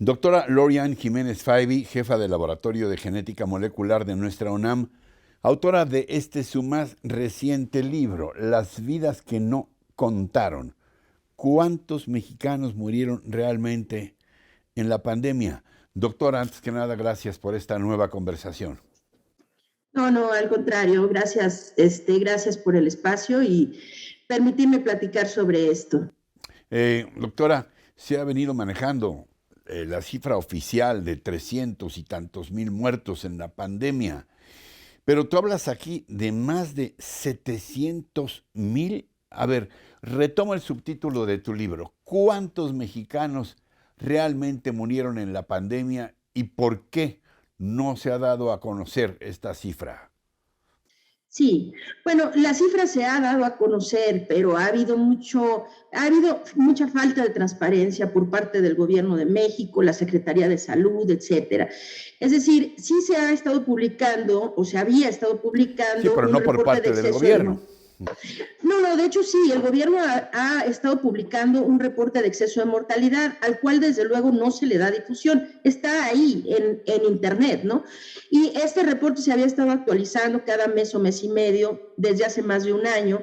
Doctora Lorian Jiménez Faibi, jefa del Laboratorio de Genética Molecular de nuestra UNAM, autora de su más reciente libro, Las vidas que no contaron. ¿Cuántos mexicanos murieron realmente en la pandemia? Doctora, antes que nada, gracias por esta nueva conversación. No, al contrario, gracias por el espacio y permitirme platicar sobre esto. Doctora, se ha venido manejando la cifra oficial de 300 y tantos mil muertos en la pandemia, pero tú hablas aquí de más de 700,000. A ver, retomo el subtítulo de tu libro. ¿Cuántos mexicanos realmente murieron en la pandemia y por qué no se ha dado a conocer esta cifra? Sí, bueno, la cifra se ha dado a conocer, pero ha habido mucha falta de transparencia por parte del Gobierno de México, la Secretaría de Salud, etcétera. Es decir, sí se ha estado publicando, o se había estado Sí, publicando pero un no por reporte de parte del exceso de gobierno. No, de hecho sí, el gobierno ha estado publicando un reporte de exceso de mortalidad, al cual desde luego no se le da difusión, está ahí en internet, ¿no? Y este reporte se había estado actualizando cada mes o mes y medio desde hace más de un año.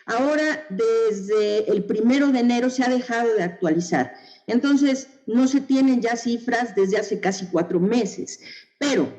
Ahora, desde el 1 de enero se ha dejado de actualizar. Entonces, no se tienen ya cifras desde hace casi 4 meses, pero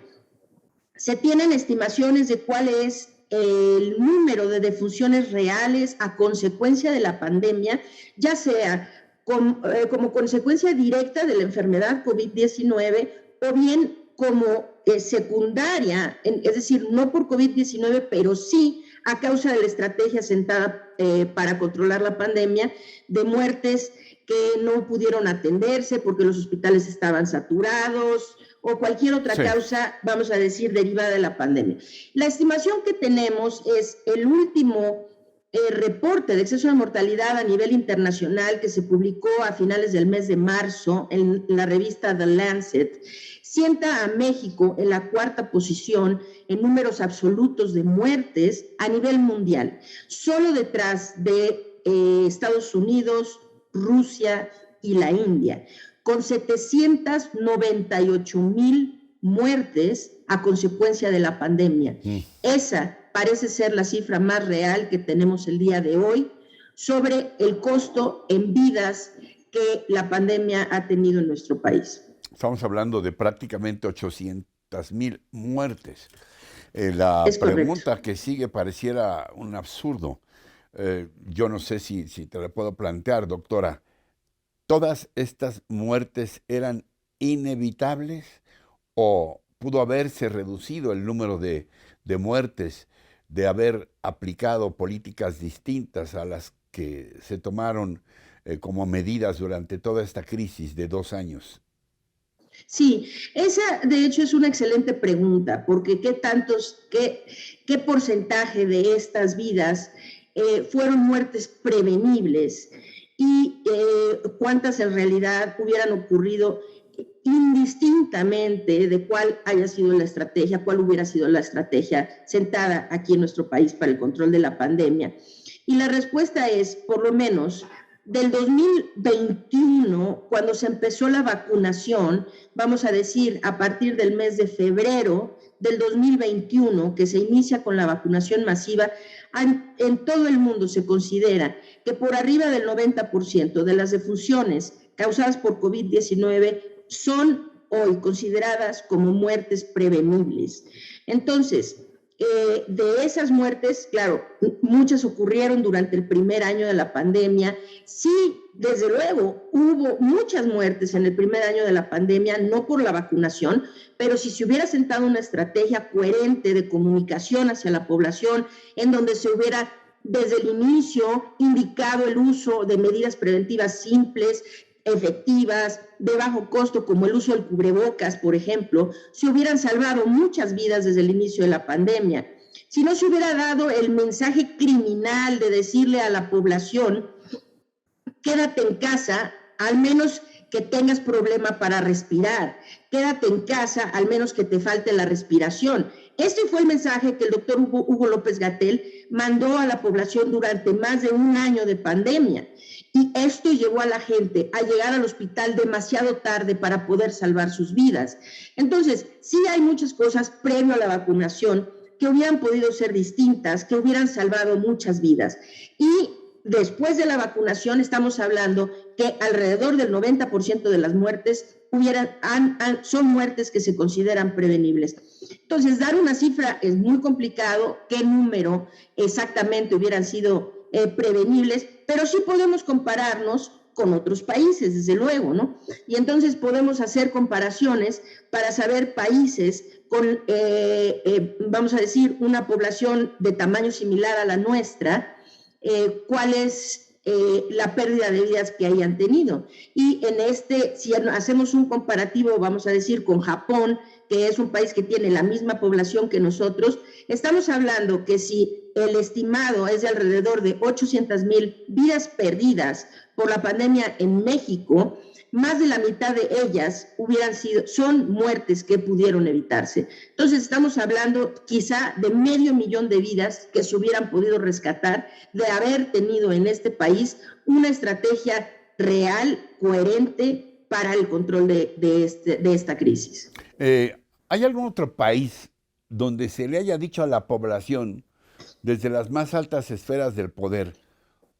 se tienen estimaciones de cuál es el número de defunciones reales a consecuencia de la pandemia, ya sea como consecuencia directa de la enfermedad COVID-19 o bien como secundaria, es decir, no por COVID-19, pero sí a causa de la estrategia sentada para controlar la pandemia, de muertes que no pudieron atenderse porque los hospitales estaban saturados, o cualquier otra Sí. causa, vamos a decir, derivada de la pandemia. La estimación que tenemos es el último reporte de exceso de mortalidad a nivel internacional que se publicó a finales del mes de marzo en la revista The Lancet, sienta a México en la 4ª posición en números absolutos de muertes a nivel mundial, solo detrás de Estados Unidos, Rusia y la India, con 798,000 muertes a consecuencia de la pandemia. Esa parece ser la cifra más real que tenemos el día de hoy sobre el costo en vidas que la pandemia ha tenido en nuestro país. Estamos hablando de prácticamente 800,000 muertes. La Es correcto. pregunta que sigue pareciera un absurdo. Yo no sé si te la puedo plantear, doctora. ¿Todas estas muertes eran inevitables o pudo haberse reducido el número de muertes de haber aplicado políticas distintas a las que se tomaron como medidas durante toda esta crisis de 2 años? Sí, esa de hecho es una excelente pregunta, porque qué porcentaje de estas vidas fueron muertes prevenibles y cuántas en realidad hubieran ocurrido indistintamente de cuál haya sido la estrategia, cuál hubiera sido la estrategia sentada aquí en nuestro país para el control de la pandemia. Y la respuesta es, por lo menos, del 2021, cuando se empezó la vacunación, vamos a decir, a partir del mes de febrero del 2021, que se inicia con la vacunación masiva, en todo el mundo se considera que por arriba del 90% de las defunciones causadas por COVID-19 son hoy consideradas como muertes prevenibles. Entonces, de esas muertes, claro, muchas ocurrieron durante el primer año de la pandemia. Sí, desde luego, hubo muchas muertes en el primer año de la pandemia, no por la vacunación, pero si se hubiera sentado una estrategia coherente de comunicación hacia la población, en donde se hubiera desde el inicio indicado el uso de medidas preventivas simples, efectivas, de bajo costo, como el uso del cubrebocas, por ejemplo, se hubieran salvado muchas vidas desde el inicio de la pandemia. Si no se hubiera dado el mensaje criminal de decirle a la población, quédate en casa, al menos que tengas problema para respirar, quédate en casa, al menos que te falte la respiración. Este fue el mensaje que el doctor Hugo López-Gatell mandó a la población durante más de un año de pandemia. Y esto llevó a la gente a llegar al hospital demasiado tarde para poder salvar sus vidas. Entonces, sí hay muchas cosas previo a la vacunación que hubieran podido ser distintas, que hubieran salvado muchas vidas. Y después de la vacunación estamos hablando que alrededor del 90% de las muertes son muertes que se consideran prevenibles. Entonces, dar una cifra es muy complicado, qué número exactamente hubieran sido prevenibles, pero sí podemos compararnos con otros países, desde luego, ¿no? Y entonces podemos hacer comparaciones para saber países con, vamos a decir, una población de tamaño similar a la nuestra, cuál es la pérdida de vidas que hayan tenido. Y si hacemos un comparativo, vamos a decir, con Japón, que es un país que tiene la misma población que nosotros, estamos hablando que si el estimado es de alrededor de 800,000 vidas perdidas por la pandemia en México, más de la mitad de ellas son muertes que pudieron evitarse. Entonces estamos hablando quizá de 500,000 de vidas que se hubieran podido rescatar de haber tenido en este país una estrategia real, coherente para el control de esta crisis. ¿Hay algún otro país donde se le haya dicho a la población, desde las más altas esferas del poder,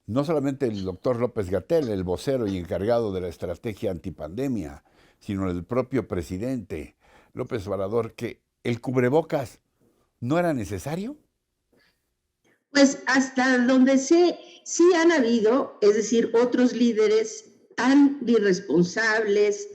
no solamente el doctor López-Gatell, el vocero y encargado de la estrategia antipandemia, sino el propio presidente López Obrador, que el cubrebocas no era necesario? Pues hasta donde sé, sí han habido, es decir, otros líderes tan irresponsables,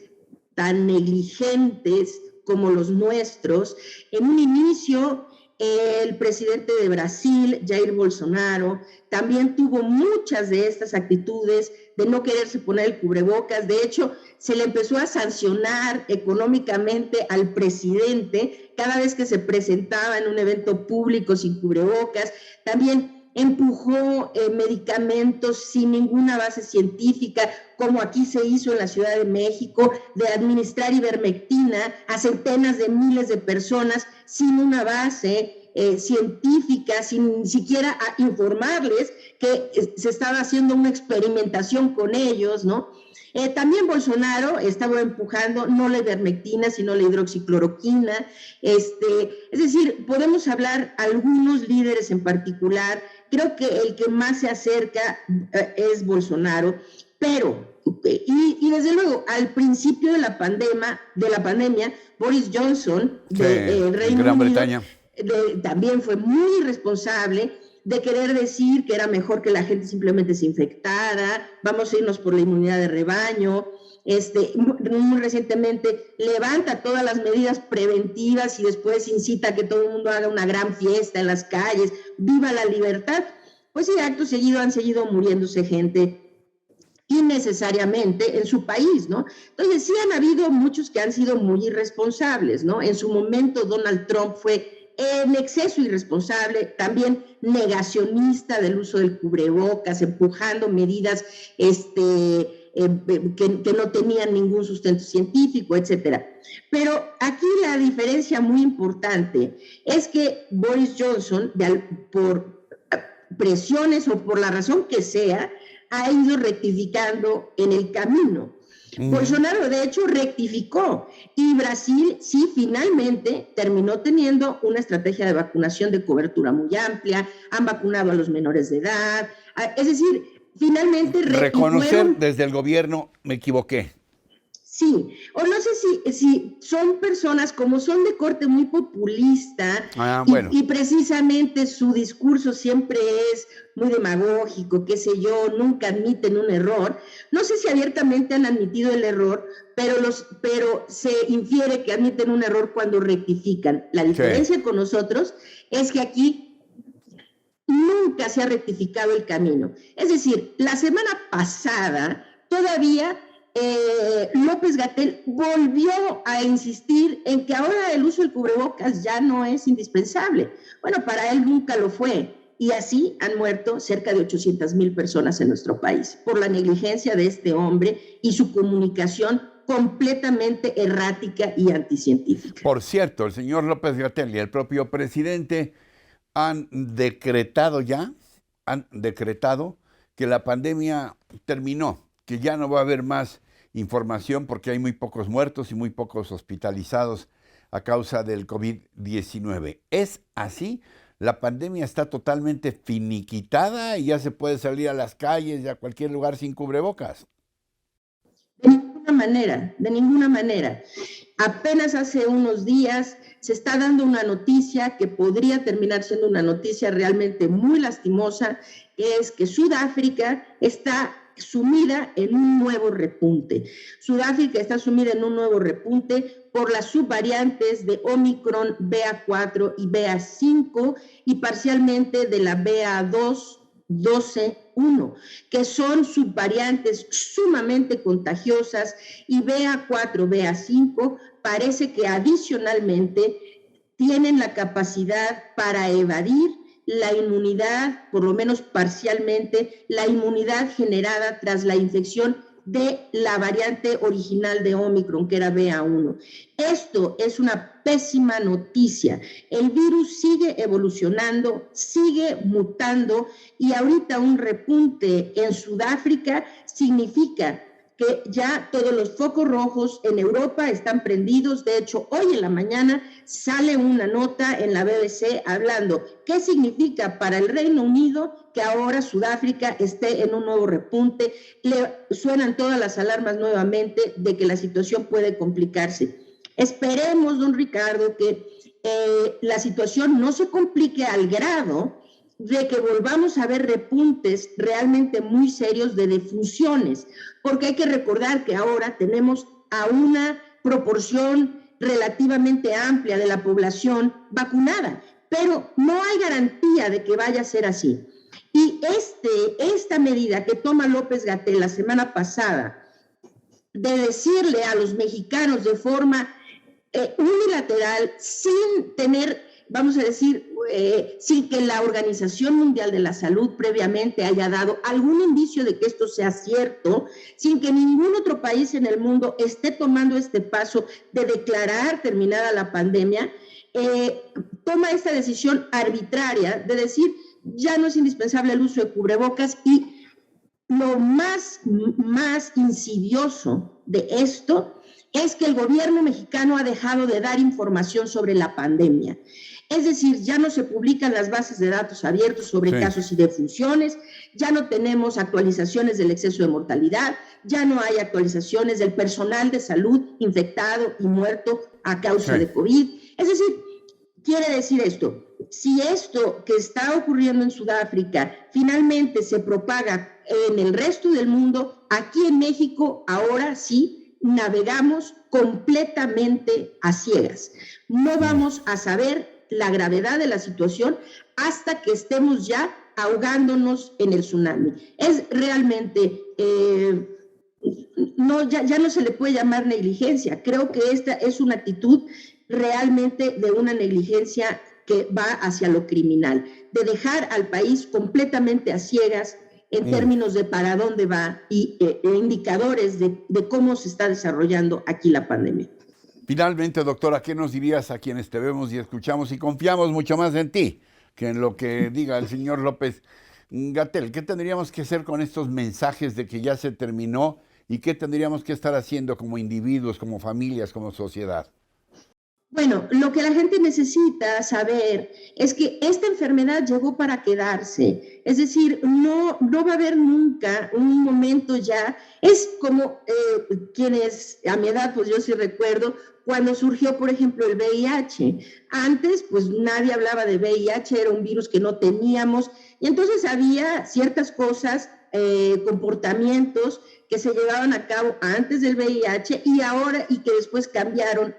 tan negligentes como los nuestros. En un inicio, el presidente de Brasil, Jair Bolsonaro, también tuvo muchas de estas actitudes de no quererse poner el cubrebocas. De hecho, se le empezó a sancionar económicamente al presidente cada vez que se presentaba en un evento público sin cubrebocas. También empujó medicamentos sin ninguna base científica, como aquí se hizo en la Ciudad de México, de administrar ivermectina a centenas de miles de personas sin una base científica, sin ni siquiera informarles que se estaba haciendo una experimentación con ellos, ¿no? También Bolsonaro estaba empujando no la ivermectina, sino la hidroxicloroquina. Es decir, podemos hablar algunos líderes en particular. Creo que el que más se acerca es Bolsonaro, pero, y desde luego, al principio de la pandemia, Boris Johnson, de Reino Gran Unido, Bretaña, también fue muy irresponsable de querer decir que era mejor que la gente simplemente se infectara, vamos a irnos por la inmunidad de rebaño. Muy recientemente levanta todas las medidas preventivas y después incita a que todo el mundo haga una gran fiesta en las calles, viva la libertad. Pues sí, acto seguido han seguido muriéndose gente innecesariamente en su país, ¿no? Entonces sí han habido muchos que han sido muy irresponsables, ¿no? En su momento Donald Trump fue en exceso irresponsable, también negacionista del uso del cubrebocas, empujando medidas que no tenían ningún sustento científico, etcétera. Pero aquí la diferencia muy importante es que Boris Johnson, por presiones o por la razón que sea, ha ido rectificando en el camino. Bolsonaro, de hecho, rectificó y Brasil sí finalmente terminó teniendo una estrategia de vacunación de cobertura muy amplia, han vacunado a los menores de edad, es decir, finalmente reconocer desde el gobierno, me equivoqué. Sí, o no sé si son personas como son de corte muy populista bueno. y precisamente su discurso siempre es muy demagógico, qué sé yo, nunca admiten un error. No sé si abiertamente han admitido el error, pero se infiere que admiten un error cuando rectifican. La diferencia con nosotros es que aquí nunca se ha rectificado el camino. Es decir, la semana pasada todavía López-Gatell volvió a insistir en que ahora el uso del cubrebocas ya no es indispensable. Bueno, para él nunca lo fue. Y así han muerto cerca de 800,000 personas en nuestro país por la negligencia de este hombre y su comunicación completamente errática y anticientífica. Por cierto, el señor López-Gatell y el propio presidente han decretado que la pandemia terminó, que ya no va a haber más información porque hay muy pocos muertos y muy pocos hospitalizados a causa del COVID-19. ¿Es así? ¿La pandemia está totalmente finiquitada y ya se puede salir a las calles y a cualquier lugar sin cubrebocas? De ninguna manera, de ninguna manera. Apenas hace unos días se está dando una noticia que podría terminar siendo una noticia realmente muy lastimosa, que es que Sudáfrica está sumida en un nuevo repunte. Sudáfrica está sumida en un nuevo repunte por las subvariantes de Omicron, BA4 y BA5 y parcialmente de la BA2, 12.1, que son subvariantes sumamente contagiosas, y BA4, BA5 parece que adicionalmente tienen la capacidad para evadir la inmunidad, por lo menos parcialmente, la inmunidad generada tras la infección de la variante original de Omicron, que era BA1. Esto es una pésima noticia. El virus sigue evolucionando, sigue mutando, y ahorita un repunte en Sudáfrica significa que ya todos los focos rojos en Europa están prendidos. De hecho, hoy en la mañana sale una nota en la BBC hablando qué significa para el Reino Unido que ahora Sudáfrica esté en un nuevo repunte. Le suenan todas las alarmas nuevamente de que la situación puede complicarse. Esperemos, don Ricardo, que la situación no se complique al grado de que volvamos a ver repuntes realmente muy serios de defunciones, porque hay que recordar que ahora tenemos a una proporción relativamente amplia de la población vacunada, pero no hay garantía de que vaya a ser así. Y esta medida que toma López-Gatell la semana pasada de decirle a los mexicanos de forma unilateral, sin tener, vamos a decir, sin que la Organización Mundial de la Salud previamente haya dado algún indicio de que esto sea cierto, sin que ningún otro país en el mundo esté tomando este paso de declarar terminada la pandemia, toma esta decisión arbitraria de decir ya no es indispensable el uso de cubrebocas. Y lo más insidioso de esto es que el gobierno mexicano ha dejado de dar información sobre la pandemia. Es decir, ya no se publican las bases de datos abiertos sobre casos y defunciones, ya no tenemos actualizaciones del exceso de mortalidad, ya no hay actualizaciones del personal de salud infectado y muerto a causa de COVID. Es decir, quiere decir esto, si esto que está ocurriendo en Sudáfrica finalmente se propaga en el resto del mundo, aquí en México ahora sí navegamos completamente a ciegas. No vamos a saber la gravedad de la situación hasta que estemos ya ahogándonos en el tsunami. Es realmente, ya no se le puede llamar negligencia. Creo que esta es una actitud realmente de una negligencia que va hacia lo criminal, de dejar al país completamente a ciegas en términos de para dónde va y indicadores de cómo se está desarrollando aquí la pandemia. Finalmente, doctora, ¿qué nos dirías a quienes te vemos y escuchamos y confiamos mucho más en ti que en lo que diga el señor López-Gatell? ¿Qué tendríamos que hacer con estos mensajes de que ya se terminó y qué tendríamos que estar haciendo como individuos, como familias, como sociedad? Bueno, lo que la gente necesita saber es que esta enfermedad llegó para quedarse. Es decir, no va a haber nunca un momento ya. Es como quienes, a mi edad, pues yo sí recuerdo, cuando surgió, por ejemplo, el VIH. Antes, pues nadie hablaba de VIH, era un virus que no teníamos. Y entonces había ciertas cosas, comportamientos que se llevaban a cabo antes del VIH y ahora, y que después cambiaron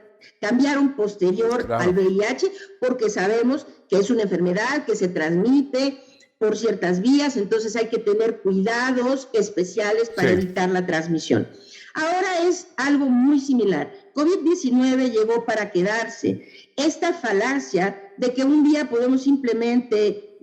posterior al VIH, porque sabemos que es una enfermedad que se transmite por ciertas vías, entonces hay que tener cuidados especiales para evitar la transmisión. Ahora es algo muy similar. COVID-19 llegó para quedarse. Esta falacia de que un día podemos simplemente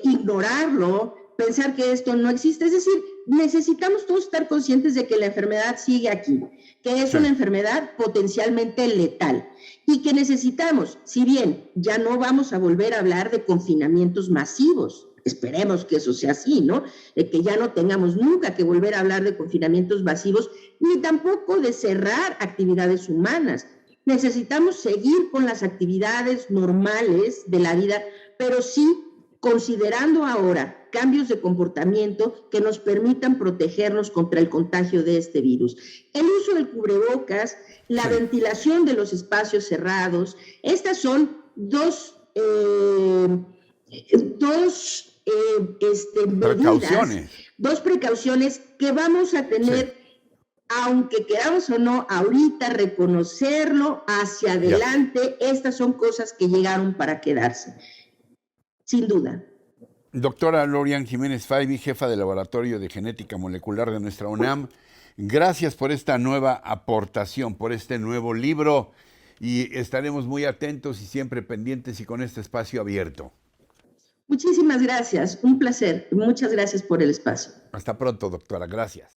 ignorarlo, pensar que esto no existe, es decir, necesitamos todos estar conscientes de que la enfermedad sigue aquí, que es una enfermedad potencialmente letal y que necesitamos, si bien ya no vamos a volver a hablar de confinamientos masivos, esperemos que eso sea así, ¿no? De que ya no tengamos nunca que volver a hablar de confinamientos masivos, ni tampoco de cerrar actividades humanas. Necesitamos seguir con las actividades normales de la vida, pero sí considerando ahora cambios de comportamiento que nos permitan protegernos contra el contagio de este virus. El uso del cubrebocas, la ventilación de los espacios cerrados, estas son dos medidas, dos precauciones que vamos a tener, aunque queramos o no, ahorita reconocerlo hacia adelante. Estas son cosas que llegaron para quedarse, sin duda. Doctora Lorian Jiménez Faibi, jefa del Laboratorio de Genética Molecular de nuestra UNAM, gracias por esta nueva aportación, por este nuevo libro, y estaremos muy atentos y siempre pendientes y con este espacio abierto. Muchísimas gracias, un placer. Muchas gracias por el espacio. Hasta pronto, doctora. Gracias.